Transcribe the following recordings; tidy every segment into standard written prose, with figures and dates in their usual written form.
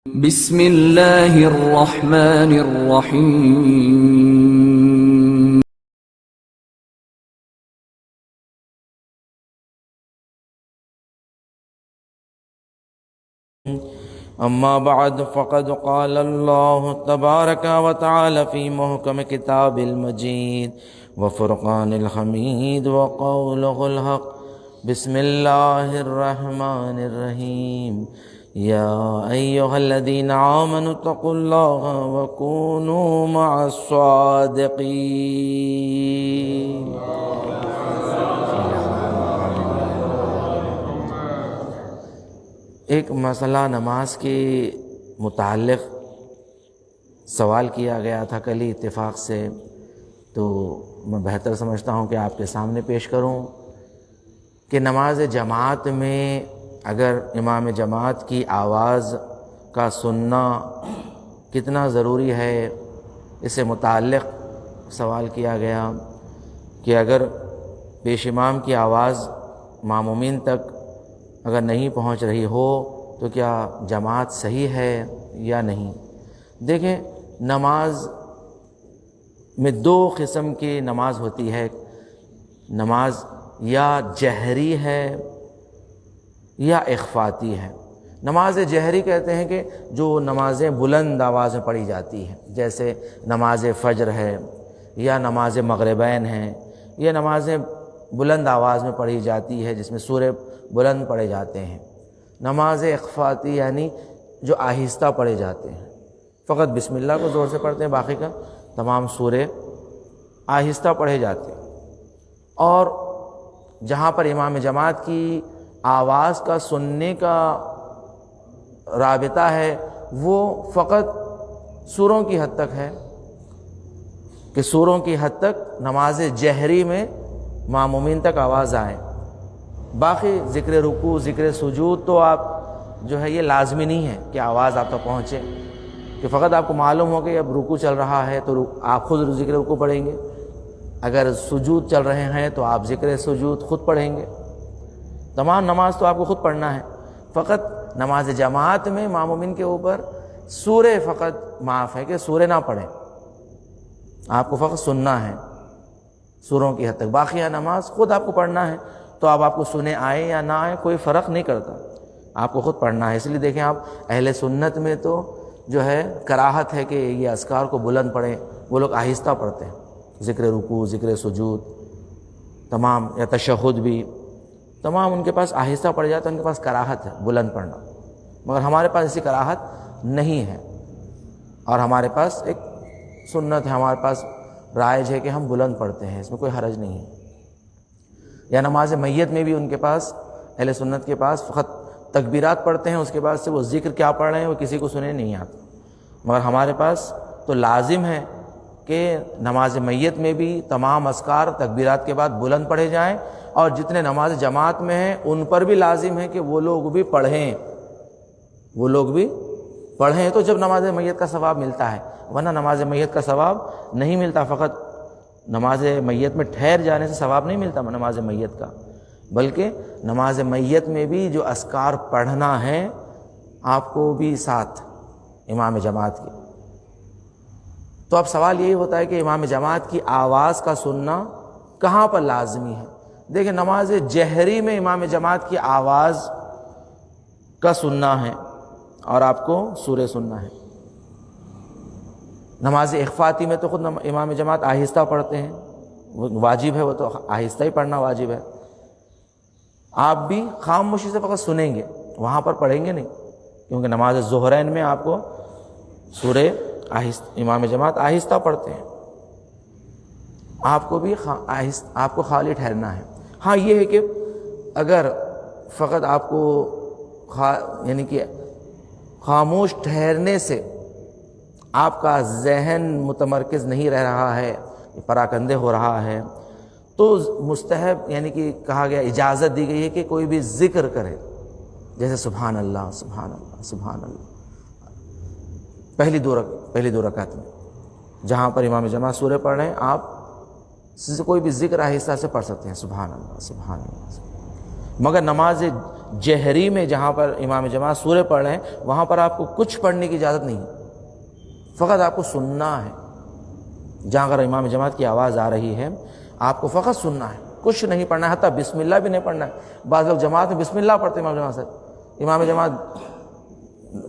بسم اللہ الرحمن الرحیم اما بعد فقد قال اللہ تبارک وتعالی فی محکم کتاب المجید وفرقان الحمید وقولہ الحق بسم اللہ الرحمن الرحیم یا ایہا الذین آمنوا اتقوا اللہ وکونوا مع الصادقین۔ ایک مسئلہ نماز کے متعلق سوال کیا گیا تھا کل ہی اتفاق سے، تو میں بہتر سمجھتا ہوں کہ آپ کے سامنے پیش کروں کہ نماز جماعت میں اگر امام جماعت کی آواز کا سننا کتنا ضروری ہے، اس سے متعلق سوال کیا گیا کہ اگر پیش امام کی آواز مامومین تک اگر نہیں پہنچ رہی ہو تو کیا جماعت صحیح ہے یا نہیں۔ دیکھیں، نماز میں دو قسم کی نماز ہوتی ہے، نماز یا جہری ہے یا اخفاتی ہے۔ نماز جہری کہتے ہیں کہ جو نمازیں بلند آواز میں پڑھی جاتی ہیں، جیسے نماز فجر ہے یا نماز مغربین ہے، یہ نمازیں بلند آواز میں پڑھی جاتی ہے جس میں سورے بلند پڑھے جاتے ہیں۔ نماز اخفاتی یعنی جو آہستہ پڑھے جاتے ہیں، فقط بسم اللہ کو زور سے پڑھتے ہیں، باقی کا تمام سورے آہستہ پڑھے جاتے ہیں۔ اور جہاں پر امام جماعت کی آواز کا سننے کا رابطہ ہے وہ فقط سوروں کی حد تک ہے کہ سوروں کی حد تک نماز جہری میں مامومین تک آواز آئے، باقی ذکر رکوع ذکر سجود تو آپ جو ہے یہ لازمی نہیں ہے کہ آواز آپ تک پہنچے، کہ فقط آپ کو معلوم ہو کہ اب رکوع چل رہا ہے تو آپ خود ذکر رکوع پڑھیں گے، اگر سجود چل رہے ہیں تو آپ ذکر سجود خود پڑھیں گے۔ تمام نماز تو آپ کو خود پڑھنا ہے، فقط نماز جماعت میں مامومین کے اوپر سورے فقط معاف ہے کہ سورے نہ پڑھیں، آپ کو فقط سننا ہے سوروں کی حد تک، باقیہ نماز خود آپ کو پڑھنا ہے، تو آپ کو سنے آئے یا نہ آئے کوئی فرق نہیں کرتا، آپ کو خود پڑھنا ہے۔ اس لیے دیکھیں آپ اہل سنت میں تو جو ہے کراہت ہے کہ یہ اذکار کو بلند پڑھیں، وہ لوگ آہستہ پڑھتے ہیں، ذکر رکوع ذکر سجود تمام یا تشہد بھی تمام ان کے پاس آہستہ پڑھ جاتا ہے، ان کے پاس کراہت ہے بلند پڑھنا، مگر ہمارے پاس ایسی کراہت نہیں ہے، اور ہمارے پاس ایک سنت ہے، ہمارے پاس رائج ہے کہ ہم بلند پڑھتے ہیں، اس میں کوئی حرج نہیں ہے۔ یا نماز میت میں بھی ان کے پاس اہل سنت کے پاس فقط تکبیرات پڑھتے ہیں، اس کے بعد سے وہ ذکر کیا پڑھ رہے ہیں وہ کسی کو سنے نہیں آتا، مگر ہمارے پاس تو لازم ہے کہ نماز میت میں بھی تمام اذکار تکبیرات کے بعد بلند پڑھے جائیں، اور جتنے نماز جماعت میں ہیں ان پر بھی لازم ہے کہ وہ لوگ بھی پڑھیں، وہ لوگ بھی پڑھیں، تو جب نماز میت کا ثواب ملتا ہے، ورنہ نماز میت کا ثواب نہیں ملتا، فقط نماز میت میں ٹھہر جانے سے ثواب نہیں ملتا نماز میت کا، بلکہ نماز میت میں بھی جو اذکار پڑھنا ہے آپ کو بھی ساتھ امام جماعت کی۔ تو اب سوال یہی ہوتا ہے کہ امام جماعت کی آواز کا سننا کہاں پر لازمی ہے۔ دیکھیں، نماز جہری میں امام جماعت کی آواز کا سننا ہے اور آپ کو سورے سننا ہے۔ نماز اخفاتی میں تو خود امام جماعت آہستہ پڑھتے ہیں، وہ واجب ہے، وہ تو آہستہ ہی پڑھنا واجب ہے، آپ بھی خاموشی سے فقط سنیں گے، وہاں پر پڑھیں گے نہیں، کیونکہ نماز ظہرین میں آپ کو سورے امام جماعت آہستہ پڑھتے ہیں، آپ کو بھی آپ کو خالی ٹھہرنا ہے۔ ہاں یہ ہے کہ اگر فقط آپ کو یعنی کہ خاموش ٹھہرنے سے آپ کا ذہن متمرکز نہیں رہ رہا ہے، پراکندے ہو رہا ہے، تو مستحب یعنی کہ کہا گیا، اجازت دی گئی ہے کہ کوئی بھی ذکر کرے، جیسے سبحان اللہ سبحان اللہ سبحان اللہ، پہلی دو رکعت میں جہاں پر امام جماعت سورے پڑھ رہے ہیں، آپ کوئی بھی ذکر آہستہ سے پڑھ سکتے ہیں، سبحان اللہ سبحان اللہ، مگر نماز جہری میں جہاں پر امام جماعت سورہ پڑھ رہے ہیں وہاں پر آپ کو کچھ پڑھنے کی اجازت نہیں، فقط آپ کو سننا ہے۔ جہاں اگر امام جماعت کی آواز آ رہی ہے آپ کو فقط سننا ہے، کچھ نہیں پڑھنا ہے، حتیٰ بسم اللہ بھی نہیں پڑھنا ہے۔ بعض لوگ جماعت میں بسم اللہ پڑھتے ہیں، امام جماعت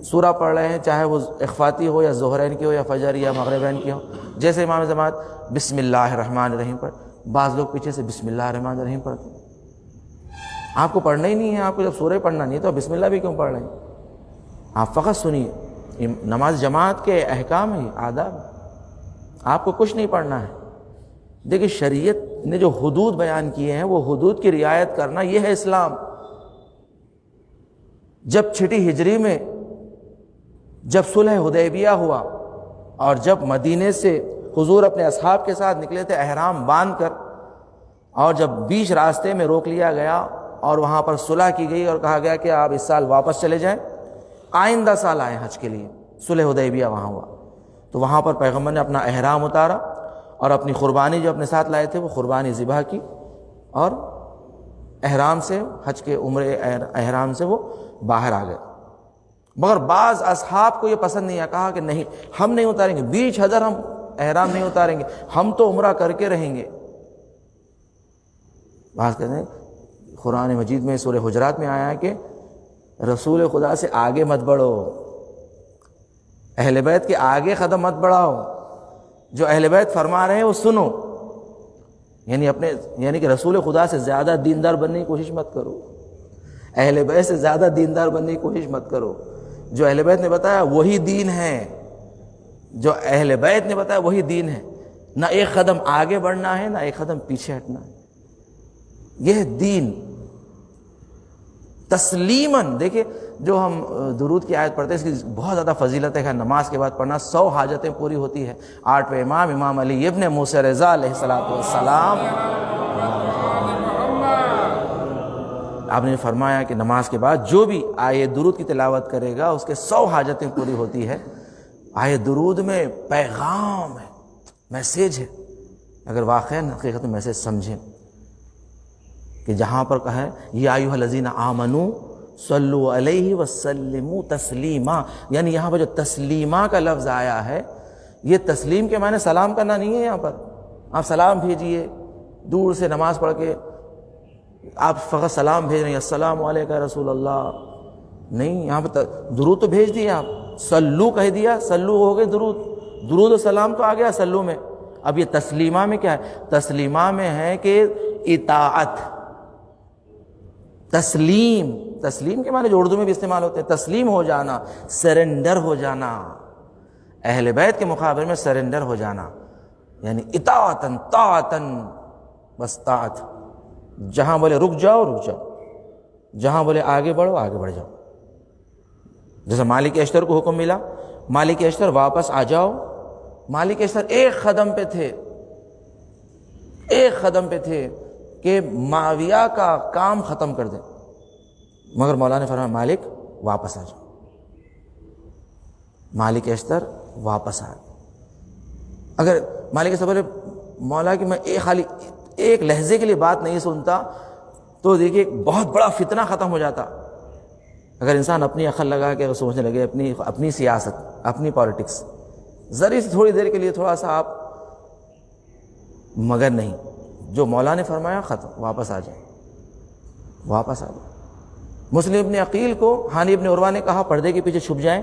سورہ پڑھ رہے ہیں، چاہے وہ اخفاتی ہو یا ظہرین کی ہو یا فجر یا مغربین کی ہو، جیسے امام جماعت بسم اللہ الرحمن الرحیم پڑھ، بعض لوگ پیچھے سے بسم اللہ الرحمن الرحیم پڑھتے ہیں۔ آپ کو پڑھنا ہی نہیں ہے، آپ کو جب سورہ پڑھنا نہیں ہے تو بسم اللہ بھی کیوں پڑھ رہے ہیں؟ آپ فقط سنیے، نماز جماعت کے احکام ہیں، آداب، آپ کو کچھ نہیں پڑھنا ہے۔ دیکھیں شریعت نے جو حدود بیان کیے ہیں وہ حدود کی رعایت کرنا، یہ ہے اسلام۔ جب 6 ہجری میں جب صلح حدیبیہ ہوا اور جب مدینے سے حضور اپنے اصحاب کے ساتھ نکلے تھے احرام باندھ کر، اور جب بیچ راستے میں روک لیا گیا اور وہاں پر صلح کی گئی اور کہا گیا کہ آپ اس سال واپس چلے جائیں، آئندہ سال آئیں حج کے لیے، صلح حدیبیہ وہاں ہوا، تو وہاں پر پیغمبر نے اپنا احرام اتارا اور اپنی قربانی جو اپنے ساتھ لائے تھے وہ قربانی ذبح کی، اور احرام سے حج کے عمرے احرام سے وہ باہر آ گئے۔ مگر بعض اصحاب کو یہ پسند نہیں آیا، کہا کہ نہیں ہم نہیں اتاریں گے، بیچ حضر ہم احرام نہیں اتاریں گے، ہم تو عمرہ کر کے رہیں گے۔ بعض کہتے ہیں قرآن مجید میں سورہ حجرات میں آیا ہے کہ رسول خدا سے آگے مت بڑھو، اہل بیت کے آگے قدم مت بڑھاؤ، جو اہل بیت فرما رہے ہیں وہ سنو، یعنی کہ رسول خدا سے زیادہ دیندار بننے کی کوشش مت کرو، اہل بیت سے زیادہ دیندار بننے کی کوشش مت کرو۔ جو اہل بیت نے بتایا وہی دین ہے، جو اہل بیت نے بتایا وہی دین ہے، نہ ایک قدم آگے بڑھنا ہے نہ ایک قدم پیچھے ہٹنا ہے، یہ دین تسلیماً۔ دیکھیں جو ہم درود کی آیت پڑھتے ہیں اس کی بہت زیادہ فضیلت ہے، نماز کے بعد پڑھنا 100 حاجتیں پوری ہوتی ہے۔ 8ویں امام علی ابن موسیٰ رضا علیہ السلام، آپ نے فرمایا کہ نماز کے بعد جو بھی آیے درود کی تلاوت کرے گا اس کے 100 حاجتیں پوری ہوتی ہے۔ آیے درود میں پیغام ہے، میسیج ہے، اگر واقعی حقیقت میں میسیج سمجھیں کہ جہاں پر کہیں یا ایھا الذین آمنوا صلوا علیہ وسلموا تسلیما، یعنی یہاں پر جو تسلیمہ کا لفظ آیا ہے یہ تسلیم کے معنی سلام کرنا نہیں ہے، یہاں پر آپ سلام بھیجیے، دور سے نماز پڑھ کے آپ فقط سلام بھیج رہے ہیں السلام علیکم یا رسول اللہ، نہیں، یہاں پہ درود تو بھیج دیا آپ، سلو کہہ دیا، سلو ہو گئے درود، درود و سلام تو آ گیا سلو میں۔ اب یہ تسلیمہ میں کیا ہے؟ تسلیمہ میں ہے کہ اطاعت، تسلیم کے معنی جو اردو میں بھی استعمال ہوتے ہیں، تسلیم ہو جانا، سرنڈر ہو جانا، اہل بیت کے مقابلے میں سرنڈر ہو جانا، یعنی اطاعتاً طاعتاً، بس طاعت، جہاں بولے رک جاؤ رک جاؤ، جہاں بولے آگے بڑھو آگے بڑھ جاؤ۔ جیسے مالک اشتر کو حکم ملا، مالک اشتر واپس آ جاؤ، مالک اشتر ایک قدم پہ تھے کہ معاویہ کا کام ختم کر دیں، مگر مولا نے فرمایا مالک واپس آ جاؤ، مالک اشتر واپس آ گئے۔ اگر مالک اشتر بولے مولا کہ میں خالی ایک لہجے کے لیے بات نہیں سنتا تو دیکھیے ایک بہت بڑا فتنہ ختم ہو جاتا۔ اگر انسان اپنی عقل لگا کے اگر سوچنے لگے اپنی سیاست، اپنی پالیٹکس، ذرا سی تھوڑی دیر کے لیے تھوڑا سا آپ، مگر نہیں، جو مولا نے فرمایا ختم، واپس آ جائیں، واپس آ جائیں۔ مسلم ابن عقیل کو ہانی ابن عروہ نے کہا پردے کے پیچھے چھپ جائیں،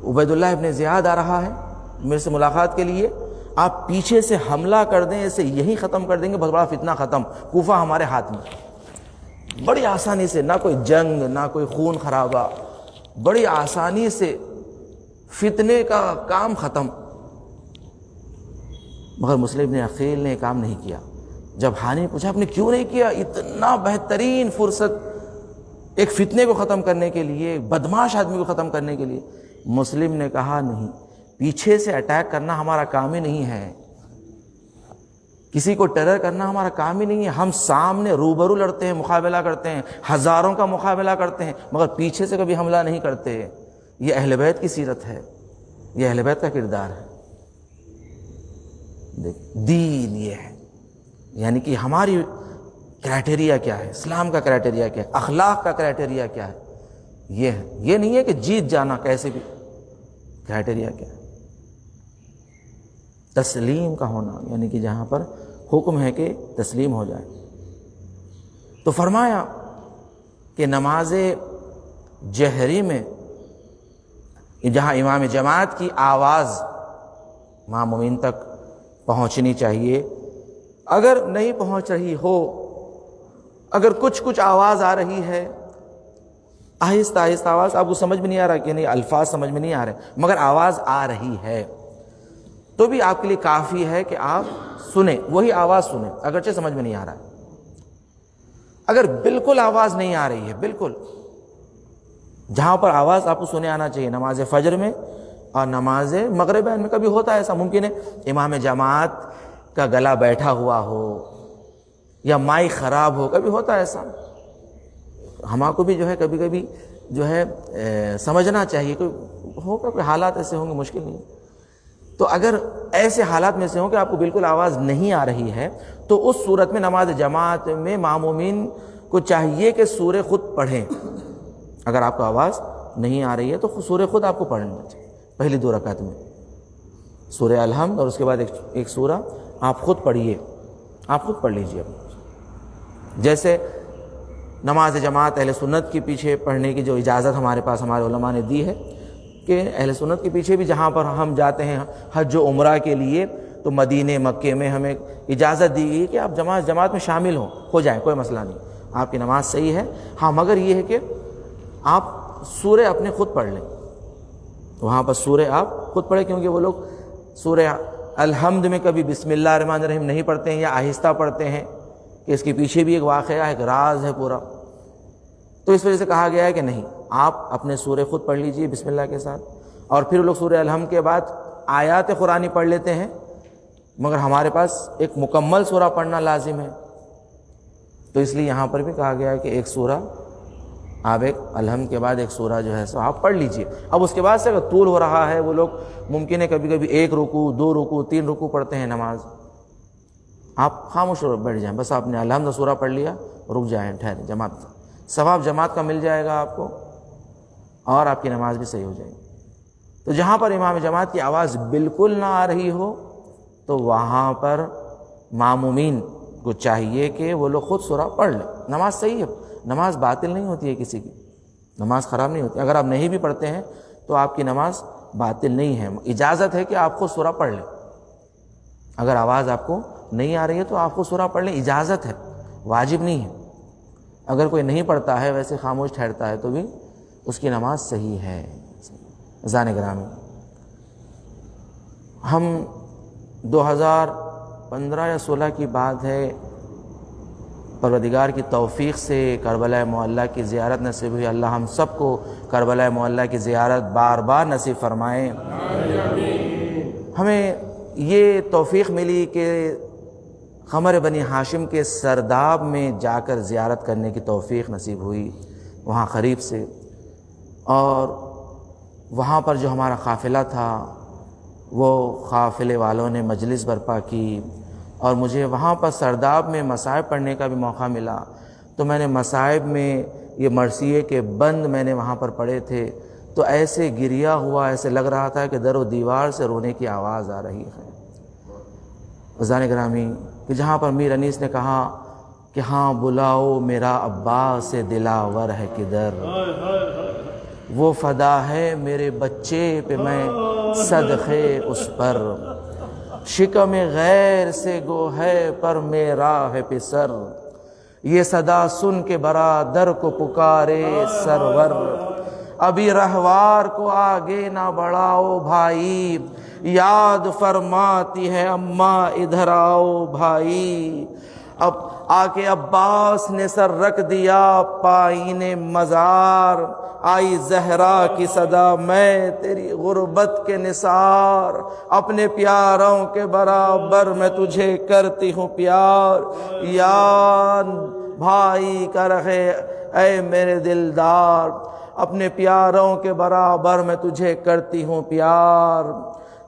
عبید اللہ ابن زیاد آ رہا ہے میرے سے ملاقات کے لیے، آپ پیچھے سے حملہ کر دیں، اسے یہی ختم کر دیں گے، بہت بڑا فتنہ ختم، کوفہ ہمارے ہاتھ میں۔ بڑی آسانی سے، نہ کوئی جنگ نہ کوئی خون خرابہ، بڑی آسانی سے فتنے کا کام ختم۔ مگر مسلم ابن عقیل نے کام نہیں کیا۔ جب ہانی نے پوچھا آپ نے کیوں نہیں کیا؟ اتنا بہترین فرصت ایک فتنے کو ختم کرنے کے لیے، ایک بدماش آدمی کو ختم کرنے کے لیے۔ مسلم نے کہا نہیں، پیچھے سے اٹیک کرنا ہمارا کام ہی نہیں ہے، کسی کو ٹیرر کرنا ہمارا کام ہی نہیں ہے، ہم سامنے روبرو لڑتے ہیں، مقابلہ کرتے ہیں، ہزاروں کا مقابلہ کرتے ہیں، مگر پیچھے سے کبھی حملہ نہیں کرتے۔ یہ اہل بیت کی سیرت ہے، یہ اہل بیت کا کردار ہے۔ دین یہ ہے، یعنی کہ ہماری کرائٹیریا کیا ہے، اسلام کا کرائٹیریا کیا ہے، اخلاق کا کرائٹیریا کیا ہے، یہ ہے۔ یہ نہیں ہے کہ جیت جانا کیسے بھی، کرائٹیریا کیا ہے؟ تسلیم کا ہونا، یعنی کہ جہاں پر حکم ہے کہ تسلیم ہو جائے۔ تو فرمایا کہ نماز جہری میں جہاں امام جماعت کی آواز مامومین تک پہنچنی چاہیے، اگر نہیں پہنچ رہی ہو، اگر کچھ آواز آ رہی ہے، آہستہ آہستہ آواز، آپ کو سمجھ میں نہیں آ رہا کہ نہیں، الفاظ سمجھ میں نہیں آ رہے، مگر آواز آ رہی ہے، تو بھی آپ کے لیے کافی ہے کہ آپ سنیں، وہی آواز سنیں، اگرچہ سمجھ میں نہیں آ رہا ہے۔ اگر بالکل آواز نہیں آ رہی ہے، بالکل جہاں پر آواز آپ کو سنے آنا چاہیے، نماز فجر میں اور نماز مغربین میں کبھی ہوتا ہے ایسا، ممکن ہے امام جماعت کا گلا بیٹھا ہوا ہو یا مائک خراب ہو، کبھی ہوتا ہے ایسا، ہمارے کو بھی جو ہے کبھی کبھی جو ہے سمجھنا چاہیے، کوئی حالات ایسے ہوں گے، مشکل نہیں۔ تو اگر ایسے حالات میں سے ہوں کہ آپ کو بالکل آواز نہیں آ رہی ہے، تو اس صورت میں نماز جماعت میں مامومین کو چاہیے کہ سورہ خود پڑھیں۔ اگر آپ کو آواز نہیں آ رہی ہے تو سورہ خود آپ کو پڑھنا چاہیے، پہلی 2 رکعت میں سورہ الحمد، اور اس کے بعد ایک سورہ آپ خود پڑھیے، آپ خود پڑھ لیجیے۔ جیسے نماز جماعت اہل سنت کے پیچھے پڑھنے کی جو اجازت ہمارے پاس ہمارے علماء نے دی ہے کہ اہل سنت کے پیچھے بھی جہاں پر ہم جاتے ہیں حج و عمرہ کے لیے، تو مدینے مکے میں ہمیں اجازت دی گئی کہ آپ جماعت میں شامل ہو جائیں، کوئی مسئلہ نہیں، آپ کی نماز صحیح ہے۔ ہاں مگر یہ ہے کہ آپ سورہ اپنے خود پڑھ لیں، وہاں پر سورہ آپ خود پڑھیں، کیونکہ وہ لوگ سورہ الحمد میں کبھی بسم اللہ الرحمن الرحیم نہیں پڑھتے ہیں یا آہستہ پڑھتے ہیں، کہ اس کے پیچھے بھی ایک واقعہ، ایک راز ہے پورا، تو اس وجہ سے کہا گیا ہے کہ نہیں، آپ اپنے سورہ خود پڑھ لیجئے بسم اللہ کے ساتھ، اور پھر لوگ سورہ الحمد کے بعد آیات قرآنی پڑھ لیتے ہیں، مگر ہمارے پاس ایک مکمل سورہ پڑھنا لازم ہے، تو اس لیے یہاں پر بھی کہا گیا ہے کہ ایک سورہ آپ ایک الحمد کے بعد ایک سورہ جو ہے سو آپ پڑھ لیجئے۔ اب اس کے بعد سے اگر طول ہو رہا ہے، وہ لوگ ممکن ہے کبھی کبھی 1 رکوع 2 رکوع 3 رکوع پڑھتے ہیں نماز، آپ خاموش بیٹھ جائیں، بس آپ نے الحمد سورہ پڑھ لیا، رک جائیں، ٹھہریں، جماعت ثواب جماعت کا مل جائے گا آپ کو، اور آپ کی نماز بھی صحیح ہو جائے گی۔ تو جہاں پر امام جماعت کی آواز بالکل نہ آ رہی ہو، تو وہاں پر مامومین کو چاہیے کہ وہ لوگ خود سورہ پڑھ لیں، نماز صحیح ہے، نماز باطل نہیں ہوتی ہے، کسی کی نماز خراب نہیں ہوتی، اگر آپ نہیں بھی پڑھتے ہیں تو آپ کی نماز باطل نہیں ہے، اجازت ہے کہ آپ خود سورہ پڑھ لیں، اگر آواز آپ کو نہیں آ رہی ہے تو آپ خود سورہ پڑھ لیں، اجازت ہے، واجب نہیں ہے۔ اگر کوئی نہیں پڑھتا ہے، ویسے خاموش ٹھہرتا ہے، تو بھی اس کی نماز صحیح ہے۔ عزیزان گرامی، ہم 2015 یا 16 کی بات ہے، پروردگار کی توفیق سے کربلا معلیٰ کی زیارت نصیب ہوئی، اللہ ہم سب کو کربلا معلیٰ کی زیارت بار بار نصیب فرمائے۔ ہمیں یہ توفیق ملی کہ قمر بنی ہاشم کے سرداب میں جا کر زیارت کرنے کی توفیق نصیب ہوئی، وہاں قریب سے، اور وہاں پر جو ہمارا قافلہ تھا، وہ قافلے والوں نے مجلس برپا کی، اور مجھے وہاں پر سرداب میں مصائب پڑھنے کا بھی موقع ملا، تو میں نے مصائب میں یہ مرثیے کے بند میں نے وہاں پر پڑھے تھے، تو ایسے گریا ہوا، ایسے لگ رہا تھا کہ در و دیوار سے رونے کی آواز آ رہی ہے۔ عزیزان گرامی، کہ جہاں پر میر انیس نے کہا کہ ہاں بلاؤ میرا عباس دلاور ہے کدھر، وہ فدا ہے میرے بچے پہ میں صدقے اس پر، شکم غیر سے گو ہے پر میرا ہے پسر، یہ صدا سن کے برادر کو پکارے سرور، ابھی رہوار کو آگے نہ بڑھاؤ بھائی، یاد فرماتی ہے اماں ادھر آؤ بھائی، اب آ کے عباس نے سر رکھ دیا پائین مزار، آئی زہرا کی صدا میں تیری غربت کے نثار، اپنے پیاروں کے برابر میں تجھے کرتی ہوں پیار، یا بھائی کا رہے اے میرے دلدار، اپنے پیاروں کے برابر میں تجھے کرتی ہوں پیار،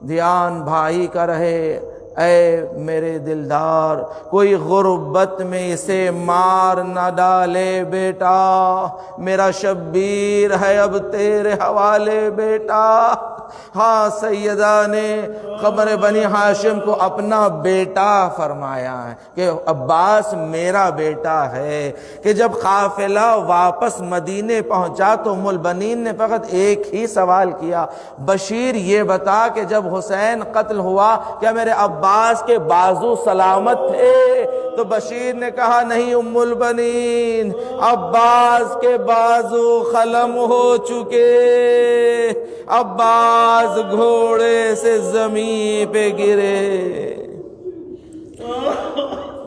دھیان بھائی کا رہے اے میرے دلدار کوئی غربت میں اسے مار نہ ڈالے بیٹا، میرا شبیر ہے اب تیرے حوالے بیٹا۔ ہاں سیدہ نے قبر بنی ہاشم کو اپنا بیٹا فرمایا ہے کہ عباس میرا بیٹا ہے۔ کہ جب قافلہ واپس مدینے پہنچا تو ام البنین نے فقط ایک ہی سوال کیا، بشیر یہ بتا کہ جب حسین قتل ہوا کیا میرے عباس کے بازو سلامت تھے؟ تو بشیر نے کہا نہیں ام البنین، عباس کے بازو خلم ہو چکے، عباس گھوڑے سے زمین پہ گرے۔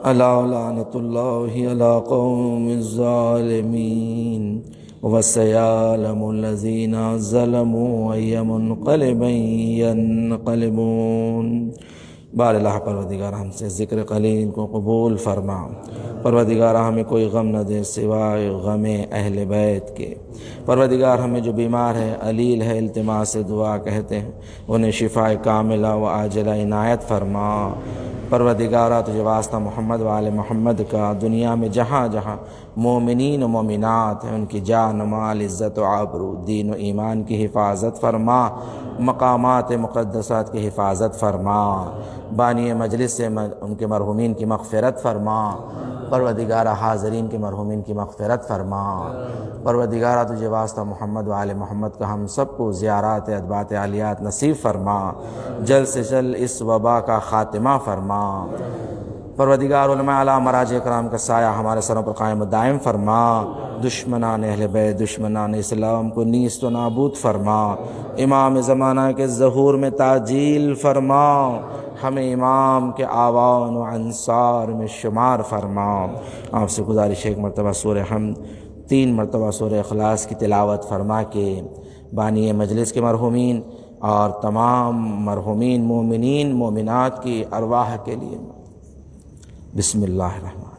الا لعنت اللہ علی قوم الظالمین وسیعلم الذین ظلموا ای منقلب ینقلبون۔ بار اللہ پروردگار ہم سے ذکر قلیل کو قبول فرما، پروردگار ہمیں کوئی غم نہ دے سوائے غم اہل بیت کے، پروردگار ہمیں جو بیمار ہے علیل ہے التماس سے دعا کہتے ہیں انہیں شفاء کاملہ و عاجلہ عنایت فرما۔ پروردگارہ تجھے واسطہ محمد و آل محمد کا دنیا میں جہاں جہاں مومنین و مومنات ہیں ان کی جان و مال عزت و آبرو دین و ایمان کی حفاظت فرما، مقامات مقدسات کی حفاظت فرما، بانی مجلس سے ان کے مرحومین کی مغفرت فرما، پروردگارہ حاضرین کے مرحومین کی مغفرت فرما۔ پروردگارہ تجھے واسطہ محمد و آل محمد کا ہم سب کو زیارات ادبات عالیات نصیب فرما، جلد سے جلد اس وبا کا خاتمہ فرما۔ پروردگار علماء اعلیٰ مراجع کرام کا سایہ ہمارے سروں پر قائم و دائم فرما، دشمنان اہل بیت دشمنان اسلام کو نیست و نابود فرما، امام زمانہ کے ظہور میں تعجیل فرما، ہمیں امام کے آوان و انصار میں شمار فرما۔ آپ سے گزارش ہے ایک مرتبہ سورہ حمد 3 مرتبہ سورہ اخلاص کی تلاوت فرما کے بانی مجلس کے مرحومین اور تمام مرحومین مومنین مومنات کی ارواح کے لیے بسم اللہ الرحمن الرحیم۔